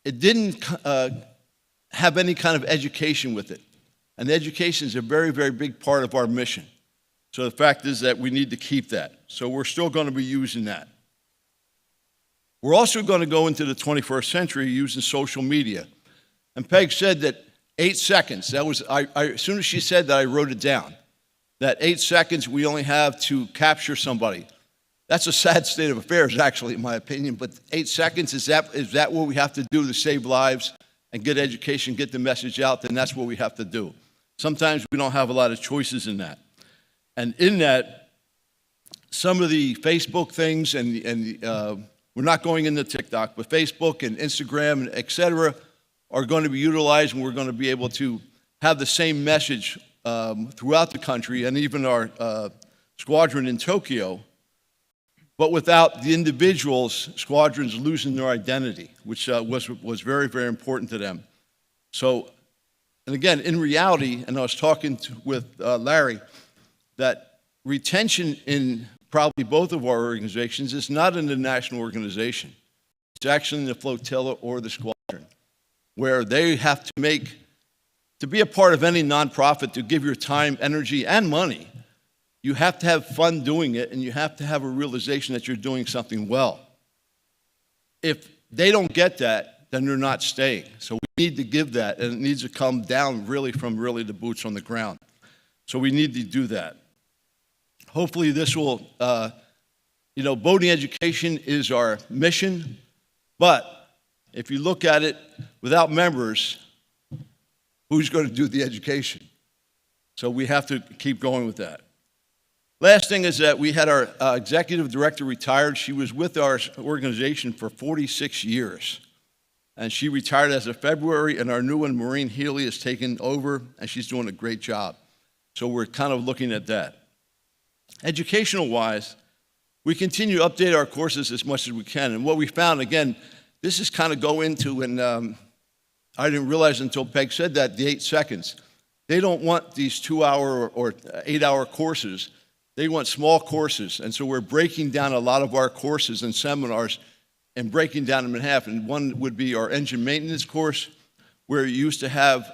it didn't have any kind of education with it. And education is a very, very big part of our mission. So the fact is that we need to keep that. So we're still going to be using that. We're also going to go into the 21st century using social media. And Peg said that 8 seconds, that was, as soon as she said that, I wrote it down. That 8 seconds we only have to capture somebody. That's a sad state of affairs, actually, in my opinion, but 8 seconds, is that what we have to do to save lives and get education, get the message out? Then that's what we have to do. Sometimes we don't have a lot of choices in that. And in that, some of the Facebook things, and we're not going into TikTok, but Facebook and Instagram and et cetera are going to be utilized, and we're going to be able to have the same message throughout the country, and even our squadron in Tokyo, but without the individuals, squadrons losing their identity, which was very, very important to them. So, and again, in reality, and I was talking with Larry, that retention in probably both of our organizations is not in the national organization. It's actually in the flotilla or the squadron, where they have to be a part of any nonprofit, to give your time, energy, and money, you have to have fun doing it, and you have to have a realization that you're doing something well. If they don't get that, then they're not staying. So we need to give that, and it needs to come down really from the boots on the ground. So we need to do that. Hopefully this will, boating education is our mission, but if you look at it without members, who's going to do the education? So we have to keep going with that. Last thing is that we had our executive director retired. She was with our organization for 46 years. And she retired as of February, and our new one, Maureen Healy, has taken over, and she's doing a great job. So we're kind of looking at that. Educational-wise, we continue to update our courses as much as we can. And what we found, again, this is kind of go into, and I didn't realize until Peg said that, the 8 seconds. They don't want these 2-hour or 8-hour courses. They want small courses. And so we're breaking down a lot of our courses and seminars and breaking down them in half. And one would be our engine maintenance course, where you used to have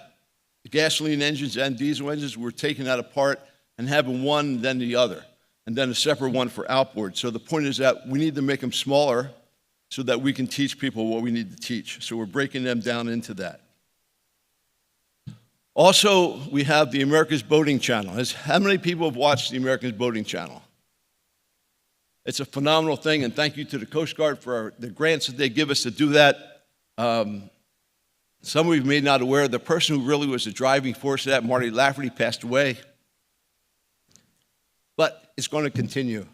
gasoline engines and diesel engines. We're taking that apart and having one, then the other, and then a separate one for outboard. So the point is that we need to make them smaller so that we can teach people what we need to teach. So we're breaking them down into that. Also, we have the America's Boating Channel. How many people have watched the America's Boating Channel? It's a phenomenal thing, and thank you to the Coast Guard for the grants that they give us to do that. Some of you may not aware, the person who really was the driving force of that, Marty Lafferty, passed away. But it's going to continue.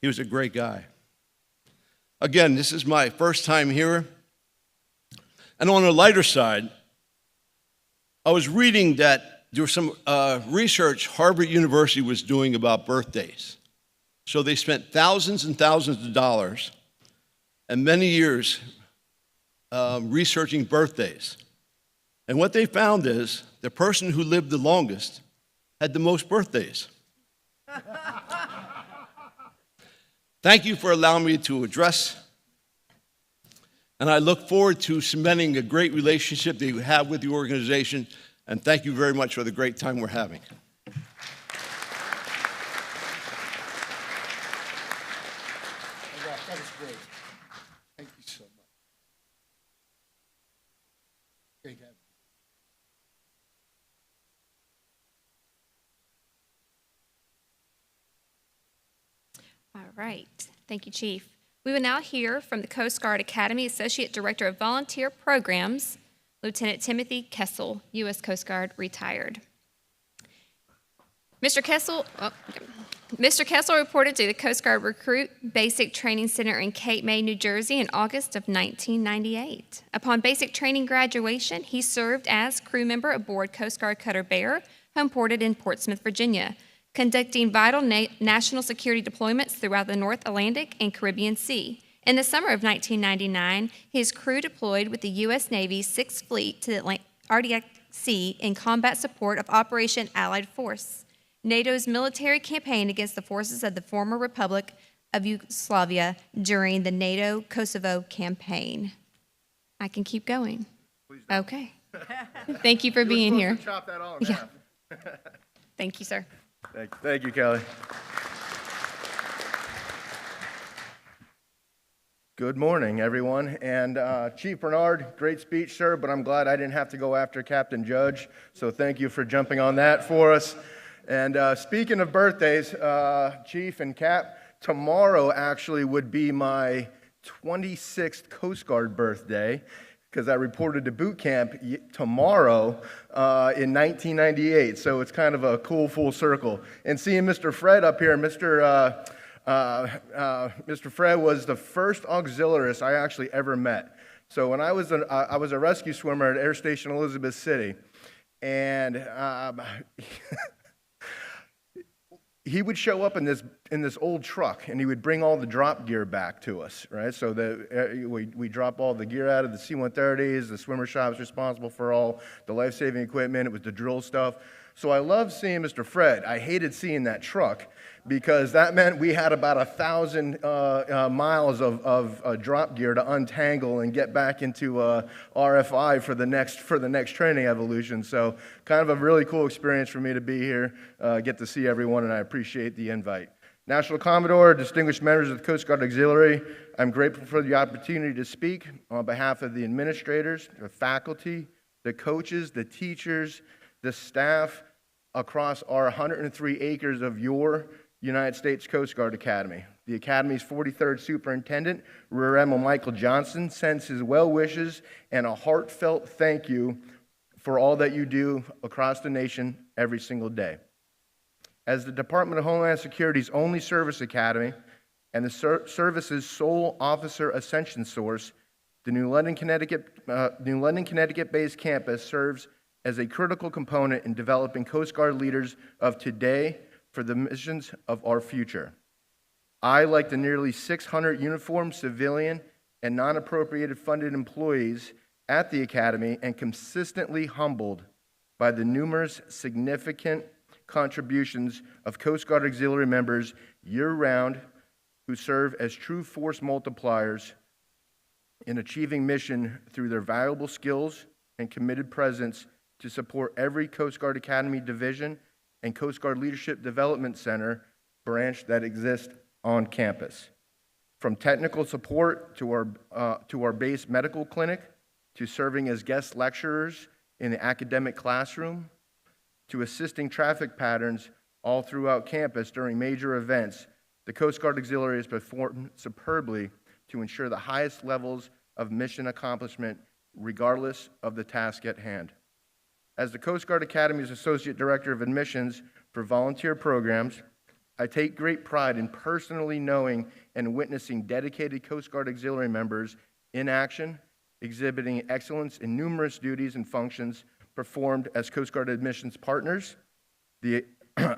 He was a great guy. Again, this is my first time here. And on the lighter side, I was reading that there was some research Harvard University was doing about birthdays. So they spent thousands and thousands of dollars and many years researching birthdays. And what they found is the person who lived the longest had the most birthdays. Thank you for allowing me to address. And I look forward to cementing a great relationship that you have with the organization. And thank you very much for the great time we're having. That was great. Thank you so much. Great having you. All right. Thank you, Chief. We will now hear from the Coast Guard Academy Associate Director of Volunteer Programs, Lieutenant Timothy Kessel, U.S. Coast Guard, retired. Mr. Kessel reported to the Coast Guard Recruit Basic Training Center in Cape May, New Jersey in August of 1998. Upon basic training graduation, he served as crew member aboard Coast Guard Cutter Bear, homeported in Portsmouth, Virginia, conducting vital national security deployments throughout the North Atlantic and Caribbean Sea. In the summer of 1999, his crew deployed with the U.S. Navy's 6th Fleet to the Arctic Sea in combat support of Operation Allied Force, NATO's military campaign against the forces of the former Republic of Yugoslavia during the NATO Kosovo campaign. I can keep going. Please don't. Okay. Thank you for being You were here. supposed to chop that all in Yeah. half. Thank you, sir. Thank you, Kelly. Good morning, everyone. And Chief Bernard, great speech, sir, but I'm glad I didn't have to go after Captain Judge. So thank you for jumping on that for us. And speaking of birthdays, Chief and Cap, tomorrow actually would be my 26th Coast Guard birthday, because I reported to boot camp tomorrow in 1998. So it's kind of a cool full circle. And seeing Mr. Fred up here, Mr. Fred was the first auxiliarist I actually ever met. So when I was a rescue swimmer at Air Station Elizabeth City, and he would show up in this old truck, and he would bring all the drop gear back to us, right? So we drop all the gear out of the C-130s. The swimmer shop was responsible for all the life-saving equipment. It was the drill stuff. So I loved seeing Mr. Fred. I hated seeing that truck because that meant we had about 1,000 miles of drop gear to untangle and get back into RFI for the next training evolution. So kind of a really cool experience for me to be here, get to see everyone, and I appreciate the invite. National Commodore, distinguished members of the Coast Guard Auxiliary, I'm grateful for the opportunity to speak on behalf of the administrators, the faculty, the coaches, the teachers, the staff across our 103 acres of your United States Coast Guard Academy. The Academy's 43rd Superintendent, Rear Admiral Michael Johnson, sends his well wishes and a heartfelt thank you for all that you do across the nation every single day. As the Department of Homeland Security's only service academy and the service's sole officer ascension source, the New London, Connecticut-based campus serves as a critical component in developing Coast Guard leaders of today for the missions of our future. I, like the nearly 600 uniformed civilian and non-appropriated funded employees at the Academy, am consistently humbled by the numerous significant contributions of Coast Guard Auxiliary members year-round who serve as true force multipliers in achieving mission through their valuable skills and committed presence to support every Coast Guard Academy division and Coast Guard Leadership Development Center branch that exists on campus. From technical support to our base medical clinic, to serving as guest lecturers in the academic classroom, to assisting traffic patterns all throughout campus during major events, the Coast Guard Auxiliary has performed superbly to ensure the highest levels of mission accomplishment regardless of the task at hand. As the Coast Guard Academy's Associate Director of Admissions for volunteer programs, I take great pride in personally knowing and witnessing dedicated Coast Guard Auxiliary members in action, exhibiting excellence in numerous duties and functions performed as Coast Guard admissions partners,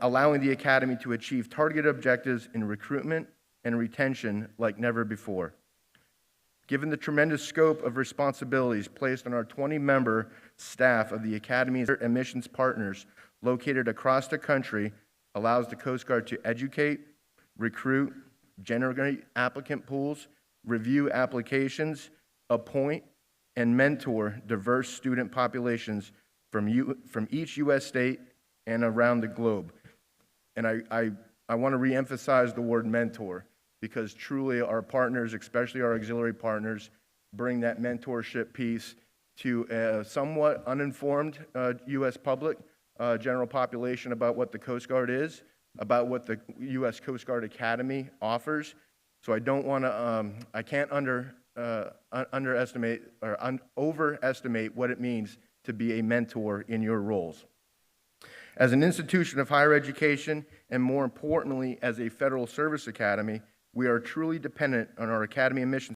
allowing the Academy to achieve targeted objectives in recruitment and retention like never before. Given the tremendous scope of responsibilities placed on our 20-member staff of the Academy's admissions partners located across the country allows the Coast Guard to educate, recruit, generate applicant pools, review applications, appoint, and mentor diverse student populations from each U.S. state and around the globe. And I want to reemphasize the word mentor, because truly our partners, especially our auxiliary partners, bring that mentorship piece to a somewhat uninformed U.S. public, general population about what the Coast Guard is, about what the U.S. Coast Guard Academy offers. So I don't want to, I can't underestimate or overestimate what it means to be a mentor in your roles. As an institution of higher education, and more importantly, as a federal service academy, we are truly dependent on our Academy admissions